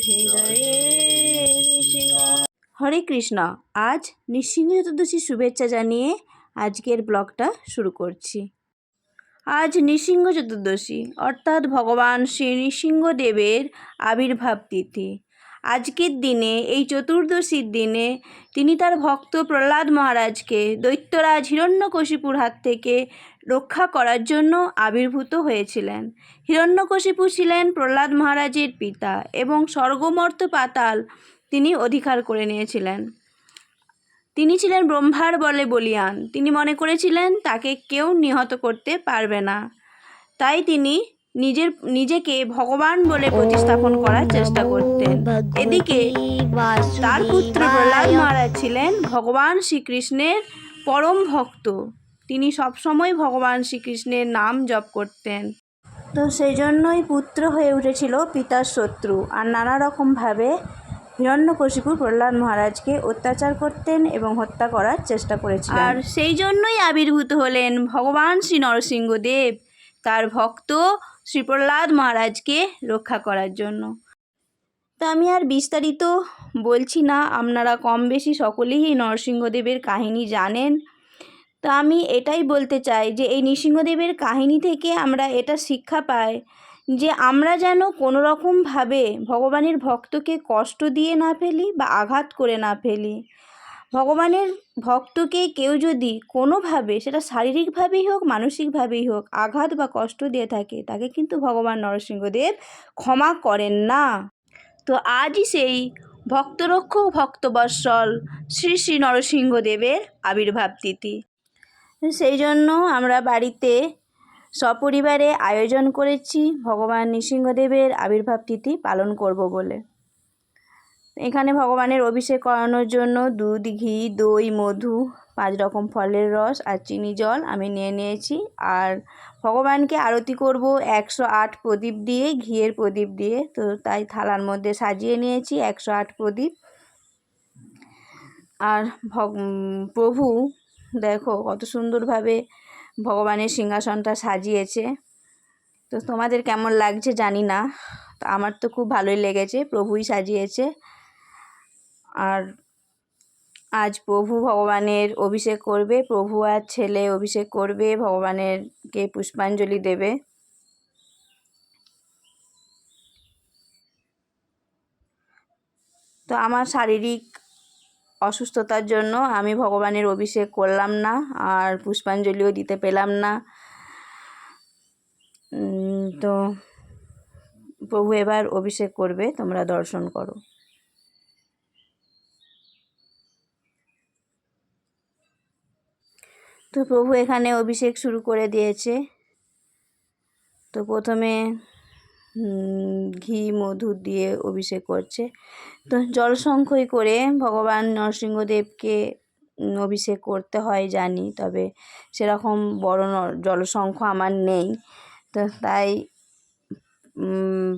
হৃদয়ে হরে কৃষ্ণ। আজ নৃসিংহ চতুর্দশীর শুভেচ্ছা জানিয়ে আজকের ব্লগটা শুরু করছি। আজ নৃসিংহ চতুর্দশী অর্থাৎ ভগবান শ্রী নৃসিংহদেবের আবির্ভাব তিথি। আজকের দিনে এই চতুর্দশীর দিনে তিনি তার ভক্ত প্রহ্লাদ মহারাজকে দৈত্যরাজ হিরণ্যকশিপুর হাত থেকে রক্ষা করার জন্য আবির্ভূত হয়েছিলেন। হিরণ্যকশিপু ছিলেন প্রহ্লাদ মহারাজের পিতা এবং স্বর্গমর্ত্য পাতাল তিনি অধিকার করে নিয়েছিলেন। তিনি ছিলেন ব্রহ্মার বলে বলীয়ান। তিনি মনে করেছিলেন তাকে কেউ নিহত করতে পারবে না, তাই তিনি নিজেকে ভগবান বলে প্রতিস্থাপন করার চেষ্টা করতেন। এদিকে তার পুত্র প্রহ্লাদ মহারাজ ছিলেন ভগবান শ্রীকৃষ্ণের পরম ভক্ত। তিনি সবসময় ভগবান শ্রীকৃষ্ণের নাম জপ করতেন। তো সেই জন্যই পুত্র হয়ে উঠেছিল পিতার শত্রু, আর নানা রকমভাবে হিরণ্যকশিপু প্রহ্লাদ মহারাজকে অত্যাচার করতেন এবং হত্যা করার চেষ্টা করেছিলেন। আর সেই জন্যই আবির্ভূত হলেন ভগবান শ্রী নরসিংহদেব তার ভক্ত শ্রী প্রহ্লাদ মহারাজকে রক্ষা করার জন্য। তা আমি আর বিস্তারিত বলছি না, আপনারা কম বেশি সকলেই এই নরসিংহদেবের কাহিনী জানেন। তা আমি এটাই বলতে চাই যে এই নৃসিংহদেবের কাহিনী থেকে আমরা এটা শিক্ষা পাই যে আমরা যেন কোনো রকমভাবে ভগবানের ভক্তকে কষ্ট দিয়ে না ফেলি বা আঘাত করে না ফেলি। ভগবানের ভক্তকে কেউ যদি কোনোভাবে, সেটা শারীরিকভাবেই হোক মানসিকভাবেই হোক, আঘাত বা কষ্ট দিয়ে থাকে, তাকে কিন্তু ভগবান নরসিংহদেব ক্ষমা করেন না। তো আজই সেই ভক্তরক্ষক ভক্তবৎসল শ্রী শ্রী নরসিংহদেবের আবির্ভাব তিথি। সেই জন্য আমরা বাড়িতে সপরিবারে আয়োজন করেছি ভগবান নৃসিংহদেবের আবির্ভাব তিথি পালন করব বলে। এখানে ভগবানের অভিষেক করানোর জন্য দুধ, ঘি, দই, মধু, 5 রকম ফলের রস আর চিনি জল আমি নিয়ে নিয়েছি। আর ভগবানকে আরতি করব 108 প্রদীপ দিয়ে, ঘিয়ের প্রদীপ দিয়ে। তো তাই থালার মধ্যে সাজিয়ে নিয়েছি 108 প্রদীপ। আর প্রভু দেখো কত সুন্দরভাবে ভগবানের সিংহাসনটা সাজিয়েছে। তো তোমাদের কেমন লাগছে জানি না, তো আমার তো খুব ভালোই লেগেছে, প্রভুই সাজিয়েছে। আর আজ প্রভু ভগবানের অভিষেক করবে, প্রভু আর ছেলে অভিষেক করবে, ভগবানেরকে পুষ্পাঞ্জলি দেবে। তো আমার শারীরিক অসুস্থতার জন্য আমি ভগবানের অভিষেক করলাম না আর পুষ্পাঞ্জলিও দিতে পেলাম না। তো প্রভু এবার অভিষেক করবে, তোমরা দর্শন করো। তো প্রভু এখানে অভিষেক শুরু করে দিয়েছে। তো প্রথমে ঘি মধু দিয়ে অভিষেক করছে। তো জলসংখ্যই করে ভগবান নরসিংহদেবকে অভিষেক করতে হয় জানি, তবে সেরকম বড় জলসংখ্য আমার নেই। তো তাই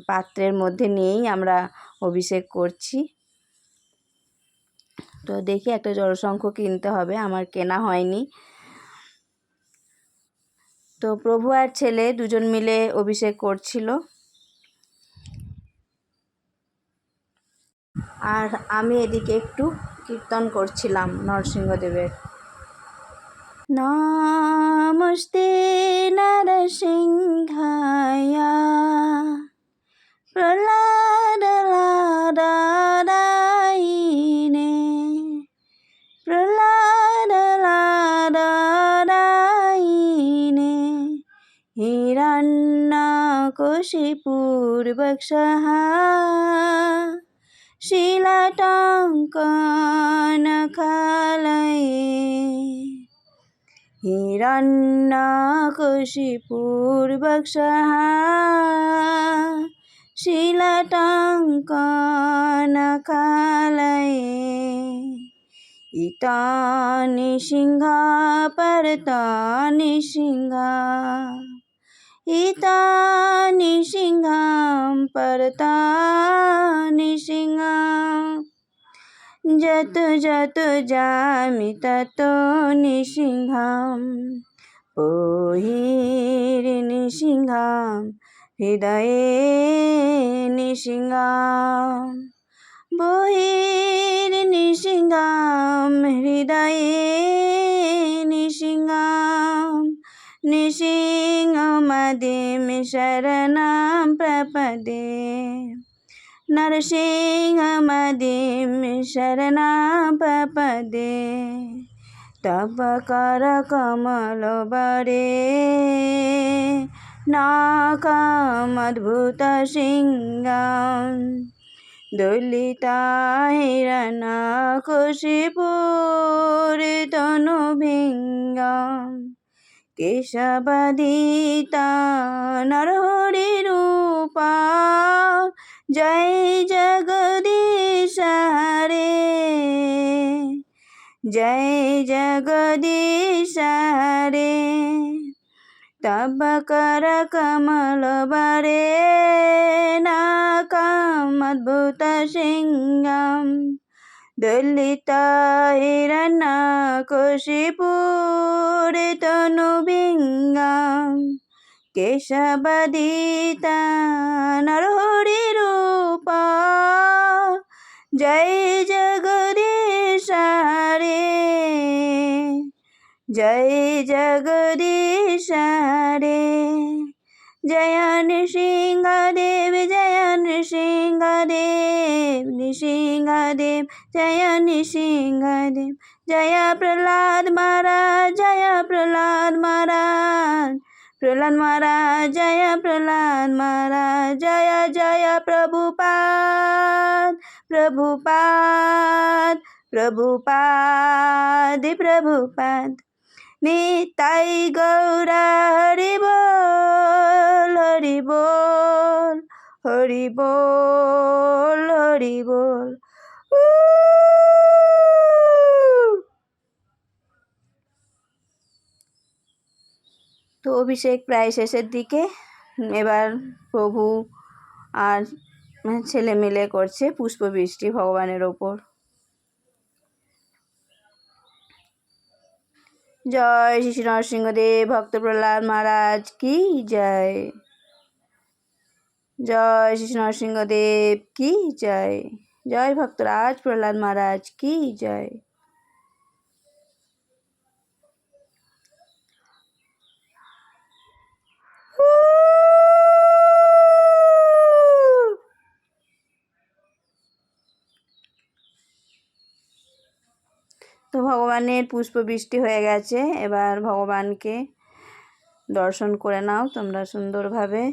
পাত্রের মধ্যে নিয়েই আমরা অভিষেক করছি। তো দেখি একটা জলসংখ্য কিনতে হবে, আমার কেনা হয়নি। তো প্রভু আর ছেলে দুজন মিলে অভিষেক করছিল, আর আমি এদিকে একটু কীর্তন করছিলাম নরসিংহদেবের। নমস্তে নরসিংহায়া প্রহ্লাদ লাদায়িনে প্রহ্লাদ লাদায়িনে হিরণ্যকশিপুর বক্ষঃ শিলাটঙ্কনখালয়ে হিরণ্যকশিপুর বক্ষঃ শিলাটঙ্কনখালয়ে ইতানি সিংহা পরতানি সিংহা ইতানি সিংহাম পরতানি সিংহাম যত যত যামি তত নৃসিংহাম বহির নৃসিংহাম হৃদয়ে নিশিঙ্গাম বহির্নিশিঙ্গাম হৃদয়ে নিশিঙ্গাম নিশিঙ্গমদিম শরণাম প্রপদে नरसिंहमदिं शरणं प्रपदे तव करकमलबरे नाकमद्भुतसिंहं दलिता हिरण्यकशिपूरितनुभृङ्गम् केशवदिता नरहरिरूपा जय जगदीश हरे जय जगदीश हरे तब करकमलबरे नाकमद्भुतसिंहम् दलिता हिरण्यकशिपूरितनुभृङ्गम् केशवदिता नरहरिरूपा जय जगदीश हरे जय जगदीश हरे जय नृसिंहदेव जय नृसिंहदेव नृसिंहदेव जय नृसिंहदेव जय प्रहलाद महाराज जय प्रहलाद महाराज प्रहलाद महाराज जय प्रहलाद महाराज जय जय प्रभुपाद प्रभुपाद प्रभुपाद प्रभुपाद निताई गौर हरि बोल हरि बोल हरि बोल हरि बोल। তো অভিষেক প্রায় শেষের দিকে, এবার প্রভু আর ছেলে মিলে করছে পুষ্পবৃষ্টি ভগবানের ওপর। জয় শ্রী নরসিংহদেব ভক্ত প্রহ্লাদ মহারাজ কি জয় জয় শ্রী নরসিংহদেব কি জয় জয় ভক্তরাজ প্রহ্লাদ মহারাজ কি জয়। তো ভগবানের পুষ্পবৃষ্টি হয়ে গেছে, এবার ভগবানকে দর্শন করে নাও তোমরা সুন্দরভাবে।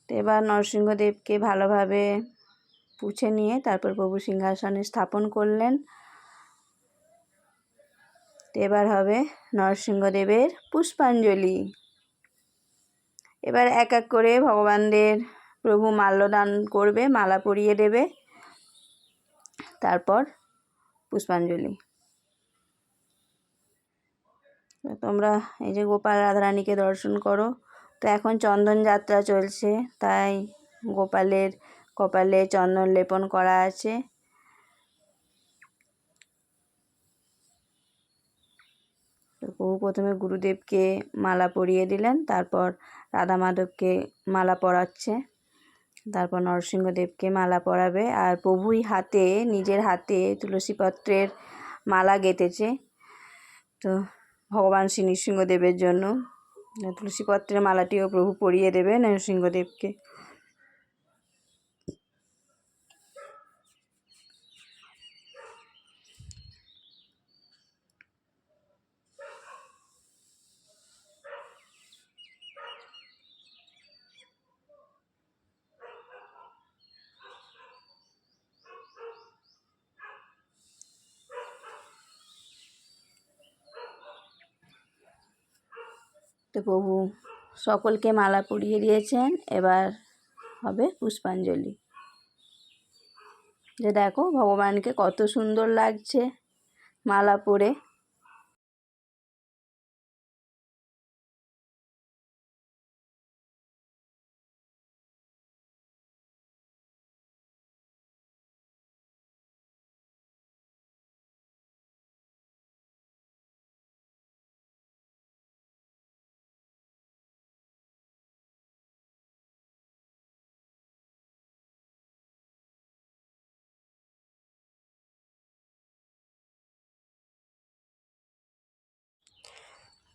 তো এবার নরসিংহদেবকে ভালোভাবে পুছে নিয়ে তারপর প্রভু সিংহাসনে স্থাপন করলেন। তো এবার হবে নরসিংহদেবের পুষ্পাঞ্জলি। এবার এক এক করে ভগবানদের প্রভু মাল্যদান করবে, মালা পরিয়ে দেবে, তারপর পুষ্পাঞ্জলি। তোমরা এই যে গোপাল রাধারানীকে দর্শন করো। তো এখন চন্দন যাত্রা চলছে, তাই গোপালের কপালে চন্দন লেপন করা আছে। তো প্রভু প্রথমে গুরুদেবকে মালা পরিয়ে দিলেন, তারপর রাধা মাধবকে মালা পরাচ্ছে, তারপর নরসিংহদেবকে মালা পরাবে। আর প্রভুই হাতে নিজের হাতে তুলসীপত্রের মালা গেঁথেছে। তো ভগবান শ্রী নৃসিংহদেবের জন্য তুলসীপত্রের মালাটিও প্রভু পরিয়ে দেবে নরসিংহদেবকে। তো প্রভু সকলকে মালা পরিয়ে দিয়েছেন, এবার হবে পুষ্পাঞ্জলি। যে দেখো ভগবানকে কত সুন্দর লাগছে মালা পরে।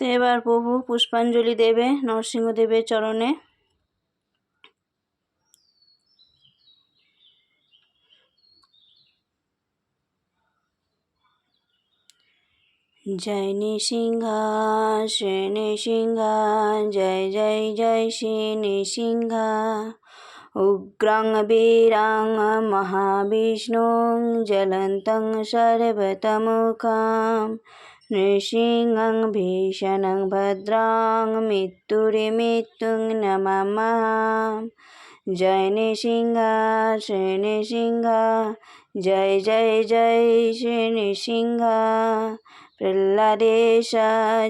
তো এবার প্রভু পুষ্পাঞ্জলি দেবে নরসিংহদেবের চরণে। জয় নৃসিংহা শ্রী নৃসিংহা, জয় জয় জয় শ্রী নৃসিংহা। উগ্রং বীরং মহাবিষ্ণুং জ্বলন্तं সর্বতোমুখং, নৃসিংহং ভীষণং ভদ্রং মৃত্যুর্মৃত্যুং নমাম্যহম। জয় নৃসিংহা শ্রী নৃসিংহা, জয় জয় জয় শ্রী নৃসিংহা। প্রহ্লাদেশ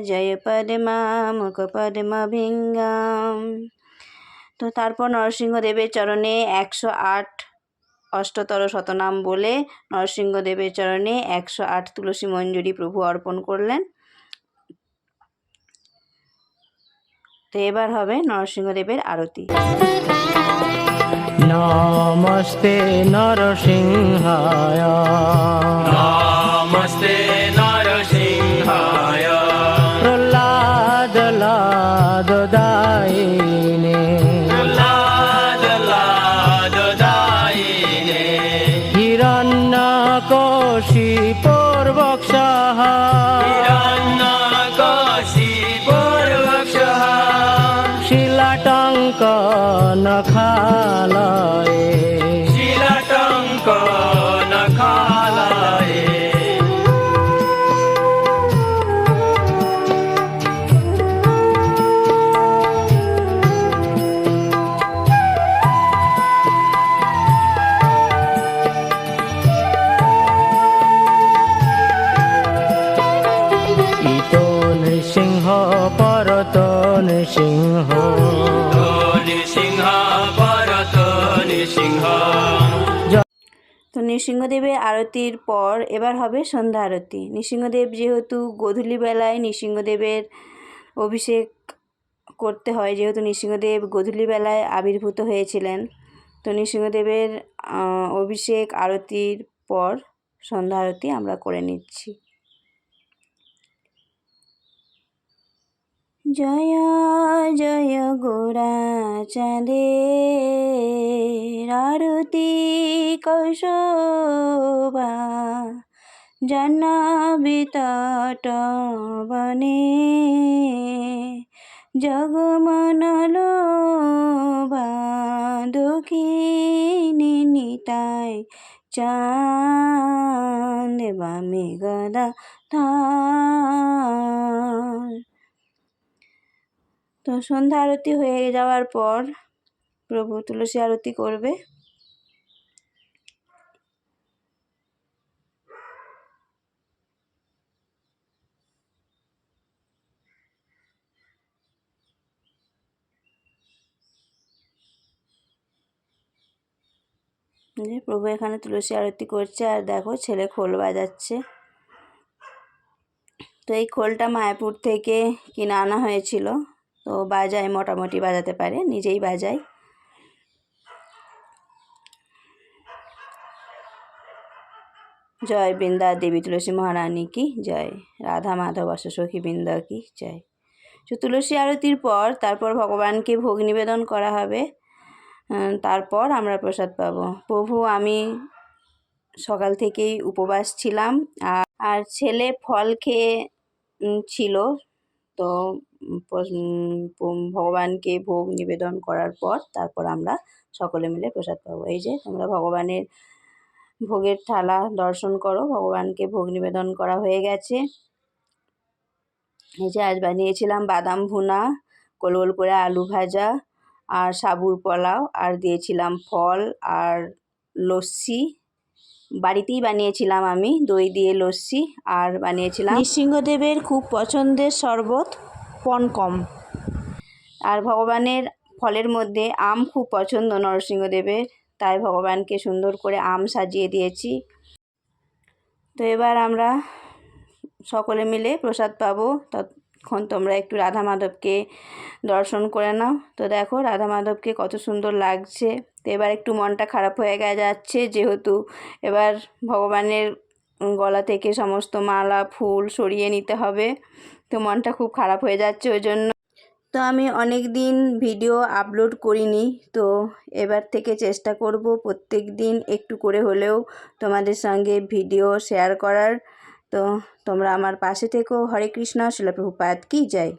জয় পদ্মা মুখ পদ্মভৃঙ্গম। তো তারপর নরসিংহদেবের চরণে 108 অষ্টতর শতনাম বলে নরসিংহদেবের চরণে 108 তুলসী মঞ্জুরি প্রভু অর্পণ করলেন। তো এবার হবে নরসিংহদেবের আরতি। নমস্তে নরসিংহায়, নমস্তে নরসিংহায়, প্রহ্লাদ লাদদায়িনে, প্রহ্লাদ লাদদায়িনে, হিরণ্যকশিপুর বক্ষঃ, হিরণ্যকশিপুর বক্ষঃ, শিলাটঙ্ক নখালয়ে, শিলাটঙ্ক নখালয়ে। ইতো নৃসিংহ পরত নৃসিংহ, নৃসিংহ পরত নৃসিংহ। তো নৃসিংহদেবের আরতির পর এবার হবে সন্ধ্যা আরতি। নৃসিংহদেব যেহেতু গোধূলিবেলায় নৃসিংহদেবের অভিষেক করতে হয়, যেহেতু নৃসিংহদেব গোধূলিবেলায় আবির্ভূত হয়েছিলেন, তো নৃসিংহদেবের অভিষেক আরতির পর সন্ধ্যা আরতি আমরা করে নিচ্ছি। জয় জয় গোরা চাঁদের আরতি কৌশোভা, জাহ্নবী তট বনে জগমনলোভা, দক্ষিণী নিতাই চাঁদ বামে গদা থান। তো সন্ধ্যা আরতি হয়ে যাওয়ার পর প্রভু তুলসী আরতি করবে। প্রভু এখানে তুলসী আরতি করছে, আর দেখো ছেলে খোল বাজাচ্ছে। তো এই খোলটা মায়াপুর থেকে কিনে আনা হয়েছিল, তো বাজায়, মোটামুটি বাজাতে পারে, নিজেই বাজায়। জয় বৃন্দা দেবী তুলসী মহারানী কি জয়, রাধা মাধব সখী বৃন্দা কি জয়। তো তুলসী আরতির পর তারপর ভগবানকে ভোগ নিবেদন করা হবে, তারপর আমরা প্রসাদ পাবো। প্রভু আমি সকাল থেকেই উপবাস ছিলাম, আর ছেলে ফল খেয়ে ছিল। তো ভগবানকে ভোগ নিবেদন করার পর তারপর আমরা সকলে মিলে প্রসাদ পাবো। এই যে তোমরা ভগবানের ভোগের থালা দর্শন করো, ভগবানকে ভোগ নিবেদন করা হয়ে গেছে। এই যে আজ বানিয়েছিলাম বাদাম ভুনা, গোল গোল করে আলু ভাজা, আর সাবুর পোলাও, আর দিয়েছিলাম ফল আর লস্যি। বাড়িতেই বানিয়েছিলাম আমি, দই দিয়ে লস্যি, আর বানিয়েছিলাম নৃসিংহদেবের খুব পছন্দের শরবত পনকম। আর ভগবানের ফলের মধ্যে আম খুব পছন্দ নরসিংহদেবের, তাই ভগবানকে সুন্দর করে আম সাজিয়ে দিয়েছি। তো এবার আমরা সকলে মিলে প্রসাদ পাবো, ততক্ষণ তোমরা একটু রাধা মাধবকে দর্শন করে নাও। তো দেখো রাধা মাধবকে কত সুন্দর লাগছে। তো এবার একটু মনটা খারাপ হয়ে যাচ্ছে, যেহেতু এবার ভগবানের গলা থেকে সমস্ত মালা ফুল সরিয়ে নিতে হবে। তো মনটা খুব খারাপ হয়ে যাচ্ছে ওই জন্য। তো আমি অনেক দিন ভিডিও আপলোড করিনি, তো এবার থেকে চেষ্টা করব প্রত্যেক দিন একটু করে হলেও তোমাদের সঙ্গে ভিডিও শেয়ার করার। তো তোমরা আমার পাশে থেকো। হরে কৃষ্ণ, শিল প্রভুপাদ কি জয়।